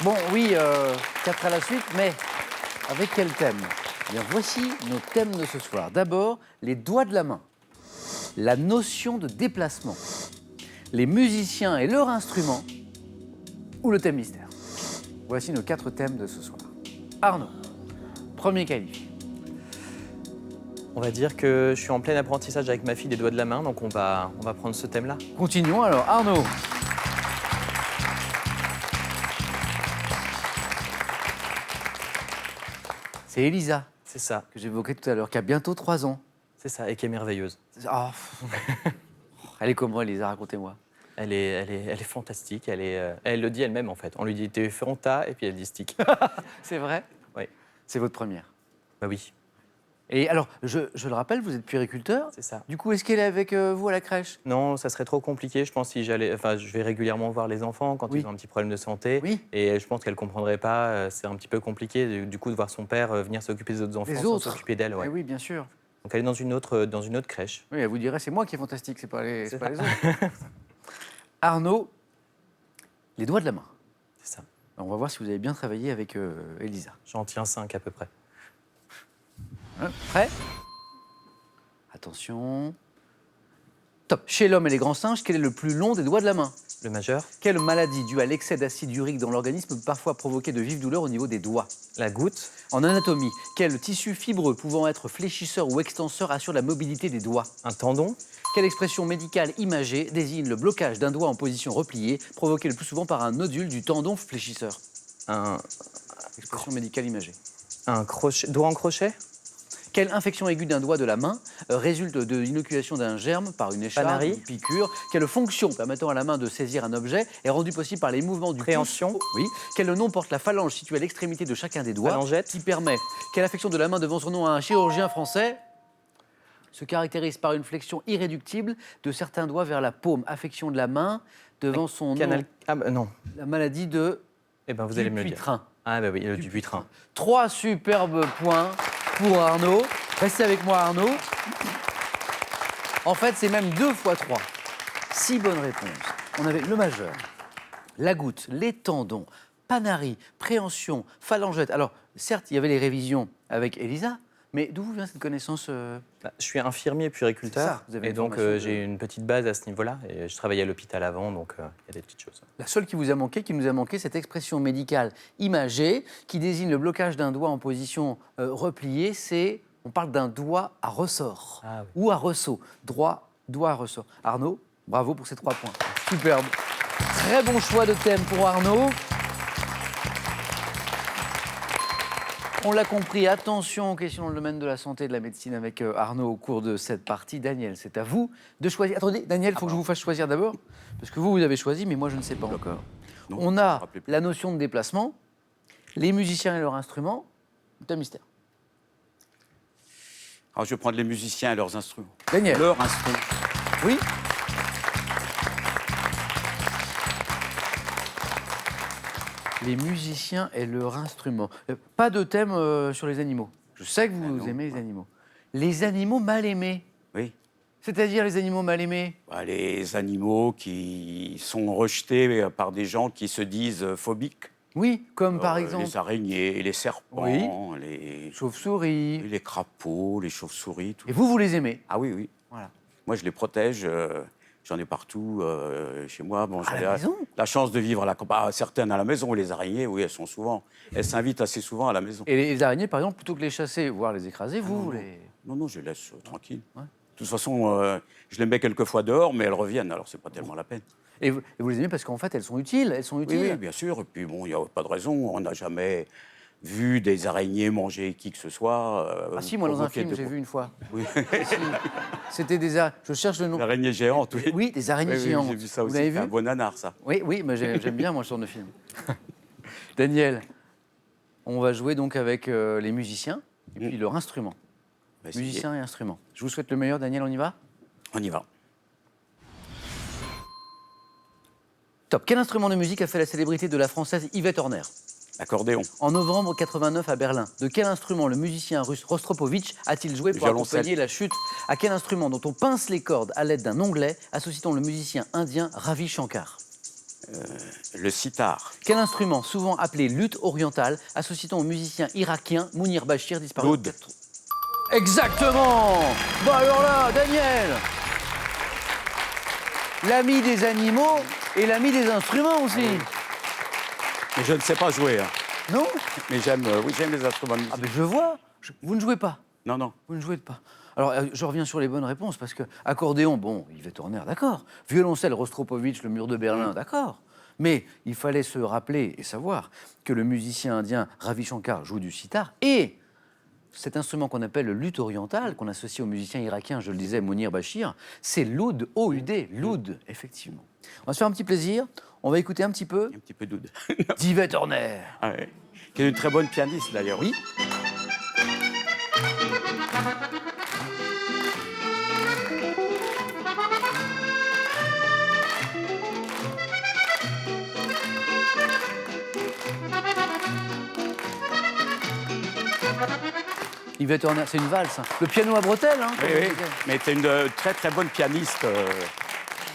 Bon, oui, 4 à la suite, mais avec quel thème? Eh bien, voici nos thèmes de ce soir. D'abord, les doigts de la main, la notion de déplacement, les musiciens et leur instrument, ou le thème mystère. Voici nos 4 thèmes de ce soir. Arnaud, premier qualifié. On va dire que je suis en plein apprentissage avec ma fille des doigts de la main, donc on va prendre ce thème-là. Continuons alors, Arnaud. C'est Elisa, C'est ça, que j'évoquais tout à l'heure, qui a bientôt 3 ans. c'est ça, et qui est merveilleuse. Ah, elle est comment, Elisa? Racontez-moi. Elle est fantastique, elle le dit elle-même en fait. On lui dit t'es fronta et puis elle dit stick. C'est vrai? Oui, C'est votre première. bah oui, Et alors, je le rappelle, vous êtes puériculteur. c'est ça. Du coup, est-ce qu'elle est avec vous à la crèche? Non, ça serait trop compliqué, je pense, si j'allais. Enfin, je vais régulièrement voir les enfants quand Oui. ils ont un petit problème de santé. Oui. Et je pense qu'elle ne comprendrait pas. C'est un petit peu compliqué, du coup, de voir son père venir s'occuper des autres enfants Les sans autres? s'occuper d'elle. Ouais. Eh oui, bien sûr. Donc, elle est dans une autre crèche. Oui, elle vous dirait, c'est moi qui est fantastique, c'est pas les, C'est c'est pas les ça. autres. Arnaud, les doigts de la main. C'est ça. Alors, on va voir si vous avez bien travaillé avec Elisa. J'en tiens 5 à peu près. Hein, prêt? Attention. Top. Chez l'homme et les grands singes, quel est le plus long des doigts de la main? Le majeur, Quelle maladie due à l'excès d'acide urique dans l'organisme peut parfois provoquer de vives douleurs au niveau des doigts? la goutte, En anatomie, quel tissu fibreux pouvant être fléchisseur ou extenseur assure la mobilité des doigts? un tendon, Quelle expression médicale imagée désigne le blocage d'un doigt en position repliée, provoqué le plus souvent par un nodule du tendon fléchisseur? un Expression médicale imagée. crochet, doigt en crochet, Quelle infection aiguë d'un doigt de la main résulte de l'inoculation d'un germe par une écharpe, Panari. une piqûre? Quelle fonction permettant à la main de saisir un objet est rendue possible par les mouvements du Préhension. pouce? Oui. Quel nom porte la phalange située à l'extrémité de chacun des doigts? Phalangette. Qui permet? Quelle affection de la main devant son nom à un chirurgien français se caractérise par une flexion irréductible de certains doigts vers la paume? Affection de la main devant son canal. nom. Ah bah non. La maladie de Eh ben vous allez me le dire. Dupuytren. Ah bah oui, le Dupuytren. 3 superbes points pour Arnaud. Restez avec moi, Arnaud. En fait, c'est même 2 fois 3. 6 bonnes réponses. On avait le majeur, la goutte, les tendons, Panari, préhension, phalangette. Alors, certes, il y avait les révisions avec Elisa, mais d'où vous vient cette connaissance Bah, je suis infirmier puériculteur C'est ça, vous avez et une donc formation de- j'ai une petite base à ce niveau-là. Et je travaillais à l'hôpital avant, donc il y a des petites choses. La seule qui vous a manqué, qui nous a manqué, cette expression médicale imagée qui désigne le blocage d'un doigt en position repliée, c'est, on parle d'un doigt à ressort Ah oui. ou à ressaut. Doigt à ressort. Arnaud, bravo pour ces 3 points. Superbe. Très bon choix de thème pour Arnaud. On l'a compris, attention aux questions dans le domaine de la santé et de la médecine avec Arnaud au cours de cette partie. Daniel, c'est à vous de choisir. Attendez, Daniel, il faut que je vous fasse choisir d'abord, parce que vous avez choisi, mais moi je ne sais pas encore. Non, On je me a rappelais plus. la notion de déplacement, les musiciens et leurs instruments, c'est un mystère. Alors, je vais prendre les musiciens et leurs instruments. Daniel, Leurs instruments. oui? Les musiciens et leurs instruments. Pas de thème sur les animaux. Je sais que vous non, aimez les ouais. animaux. Les animaux mal aimés. Oui. C'est-à-dire les animaux mal aimés. Bah, les animaux qui sont rejetés par des gens qui se disent phobiques. Oui, comme par exemple Les araignées, les serpents, Oui. les chauve-souris. crapauds, les chauves-souris. Tout. Et vous les aimez. Ah oui, oui. Voilà. Moi, je les protège. J'en ai partout chez moi. Bon, À j'ai la maison la chance de vivre à la campagne. Ah, certaines à la maison. Les araignées, oui, elles sont souvent. Elles s'invitent assez souvent à la maison. Et les araignées, par exemple, plutôt que les chasser, voire les écraser, vous non, les... Non, non, je les laisse tranquilles. Ouais. De toute façon, je les mets quelques fois dehors, mais elles reviennent, alors c'est pas tellement la peine. Et vous les aimez parce qu'en fait, elles sont utiles. Elles sont Oui, utiles. oui, bien sûr. Et puis bon, il n'y a pas de raison. On n'a jamais vu des araignées manger qui que ce soit. Ah si, moi, dans un provoquer film, de- j'ai vu une fois. Oui. Si. C'était des araignées... Je cherche le nom. L'araignée géante, oui. Oui, des araignées Oui, oui, géantes. j'ai vu ça Vous aussi. l'avez C'est vu? un bon nanar, ça. Oui, oui, mais j'aime bien, moi, ce genre de film. Daniel, on va jouer donc avec les musiciens et puis leur instrument. On va essayer. Musiciens et instruments. Je vous souhaite le meilleur, Daniel, on y va? On y va. Top. Quel instrument de musique a fait la célébrité de la française Yvette Horner? Accordéon. En novembre 89 à Berlin, de quel instrument le musicien russe Rostropovitch a-t-il joué pour Violoncelle. accompagner la chute? À quel instrument dont on pince les cordes à l'aide d'un onglet associe-t-on le musicien indien Ravi Shankar? Le sitar. Quel instrument, souvent appelé luth orientale, associe-t-on au musicien irakien Mounir Bachir, disparu L'oud. Exactement. Bon alors là, Daniel, l'ami des animaux et l'ami des instruments aussi. Mais je ne sais pas jouer. Hein. Non? Mais j'aime les instruments de musique. Ah ben je vois. Vous ne jouez pas. Non, non. Vous ne jouez pas. Alors, je reviens sur les bonnes réponses, parce que accordéon, bon, Yves Torner, d'accord. Violoncelle, Rostropovitch, le mur de Berlin, d'accord. Mais il fallait se rappeler et savoir que le musicien indien Ravi Shankar joue du sitar, et cet instrument qu'on appelle le luth oriental, qu'on associe au musicien irakien, je le disais, Mounir Bachir, c'est l'oud, O-U-D, l'oud, effectivement. On va se faire un petit plaisir, on va écouter un petit peu Un petit peu d'oud. d'Yves Torner. Ah ouais. Qui est une très bonne pianiste, d'ailleurs. Oui. Yves Torner, c'est une valse. Hein. Le piano à bretelles. Hein, Oui, oui. Mais c'est une très, très bonne pianiste.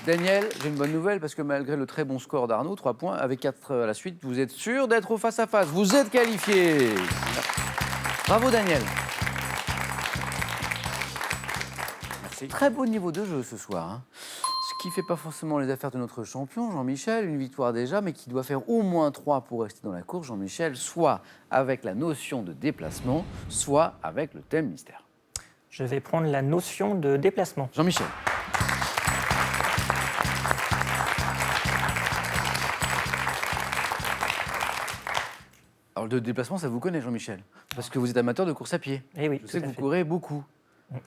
Daniel, j'ai une bonne nouvelle parce que malgré le très bon score d'Arnaud, 3 points, avec 4 à la suite, vous êtes sûr d'être au face-à-face. Vous êtes qualifié. Bravo Daniel. Merci. Très beau niveau de jeu ce soir. Hein. Ce qui ne fait pas forcément les affaires de notre champion, Jean-Michel, une victoire déjà, mais qui doit faire au moins 3 pour rester dans la course, Jean-Michel, soit avec la notion de déplacement, soit avec le thème mystère. Je vais prendre la notion de déplacement. Jean-Michel. Alors, de déplacement, ça vous connaît, Jean-Michel, parce que vous êtes amateur de course à pied. Eh oui, Je tout sais à que vous fait. courez beaucoup.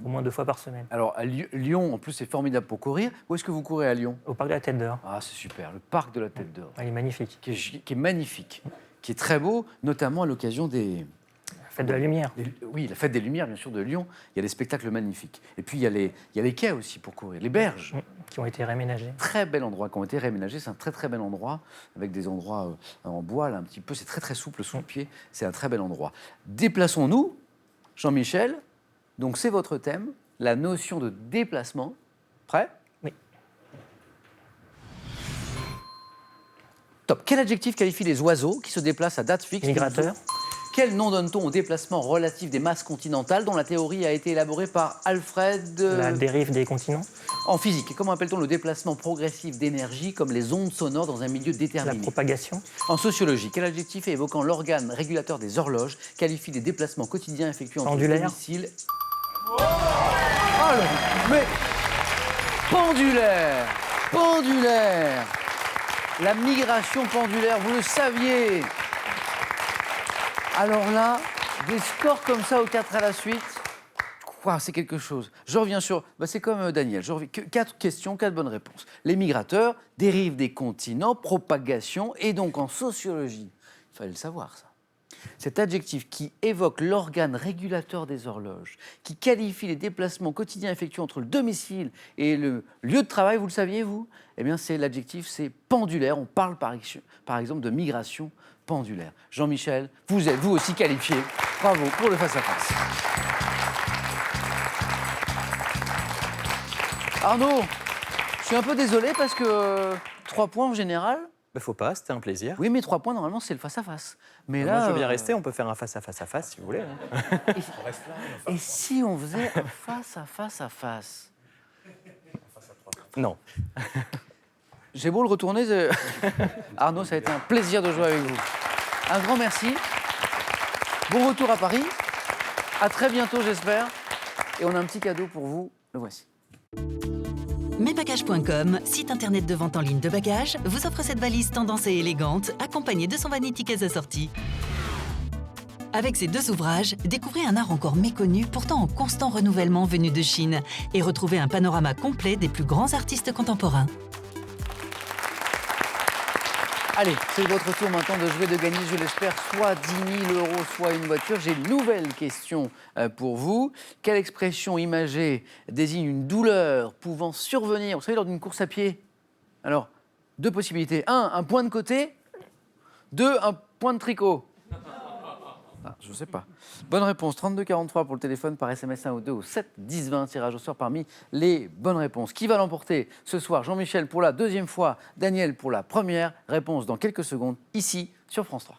Au moins 2 fois par semaine. Alors, à Lyon, en plus, c'est formidable pour courir. Où est-ce que vous courez à Lyon? Au parc de la Tête d'Or. Ah, c'est super, le parc de la Tête d'Or, Elle est magnifique. qui est magnifique, qui est très beau, notamment à l'occasion des... La fête de la lumière. Oui, la fête des Lumières, bien sûr, de Lyon. Il y a des spectacles magnifiques. Et puis, il y a les quais aussi pour courir, les berges. Qui ont été réaménagés. Très bel endroit, qui ont été réaménagés. C'est un très, très bel endroit, avec des endroits en bois, là, un petit peu. C'est très, très souple sous le pied. C'est un très bel endroit. Déplaçons-nous, Jean-Michel. Donc, c'est votre thème, la notion de déplacement. Prêt? Oui. Top. Quel adjectif qualifie les oiseaux qui se déplacent à date fixe? Migrateur. Quel nom donne-t-on au déplacement relatif des masses continentales dont la théorie a été élaborée par Alfred La dérive des continents. En physique, comment appelle-t-on le déplacement progressif d'énergie comme les ondes sonores dans un milieu La déterminé? propagation. En sociologie, quel adjectif évoquant l'organe régulateur des horloges qualifie les déplacements quotidiens effectués entre le Pendulaire. domicile... Oh mais... Pendulaire. Pendulaire. La migration pendulaire, vous le saviez. Alors là, des scores comme ça aux 4 à la suite, quoi, c'est quelque chose. Je reviens sur... c'est comme Daniel, 4 questions, 4 bonnes réponses. Les migrateurs, dérive des continents, propagation, et donc en sociologie, il fallait le savoir ça. Cet adjectif qui évoque l'organe régulateur des horloges, qui qualifie les déplacements quotidiens effectués entre le domicile et le lieu de travail, vous le saviez, vous? Eh bien, c'est l'adjectif, c'est pendulaire. On parle par exemple de migration pendulaire. Jean-Michel, vous êtes vous aussi qualifié. Bravo pour le face-à-face. Arnaud, je suis un peu désolé parce que 3 points en général. Faut pas, c'était un plaisir. Oui, mais 3 points, normalement, c'est le face-à-face. Mais Moi, là, je veux bien rester, on peut faire un face-à-face si vous voulez. Hein. Et si on faisait un face-à-face? Non. J'ai beau le retourner. Arnaud, ça a été un plaisir de jouer avec vous. Un grand merci. Bon retour à Paris. À très bientôt, j'espère. Et on a un petit cadeau pour vous. Le voici. Mesbagages.com, site internet de vente en ligne de bagages, vous offre cette valise tendance et élégante, accompagnée de son vanity case assorti. Avec ces 2 ouvrages, découvrez un art encore méconnu, pourtant en constant renouvellement venu de Chine, et retrouvez un panorama complet des plus grands artistes contemporains. Allez, c'est votre tour maintenant de jouer, de gagner, je l'espère, soit 10 000 €, soit une voiture. J'ai une nouvelle question pour vous. Quelle expression imagée désigne une douleur pouvant survenir, vous savez, lors d'une course à pied? Alors, 2 possibilités. 1, un point de côté. 2, un point de tricot. Ah, je sais pas. Bonne réponse, 3243 pour le téléphone, par SMS 1 ou 2 au 7 10 20, tirage au sort parmi les bonnes réponses. Qui va l'emporter ce soir? Jean-Michel pour la deuxième fois, Daniel pour la première réponse dans quelques secondes, ici sur France 3.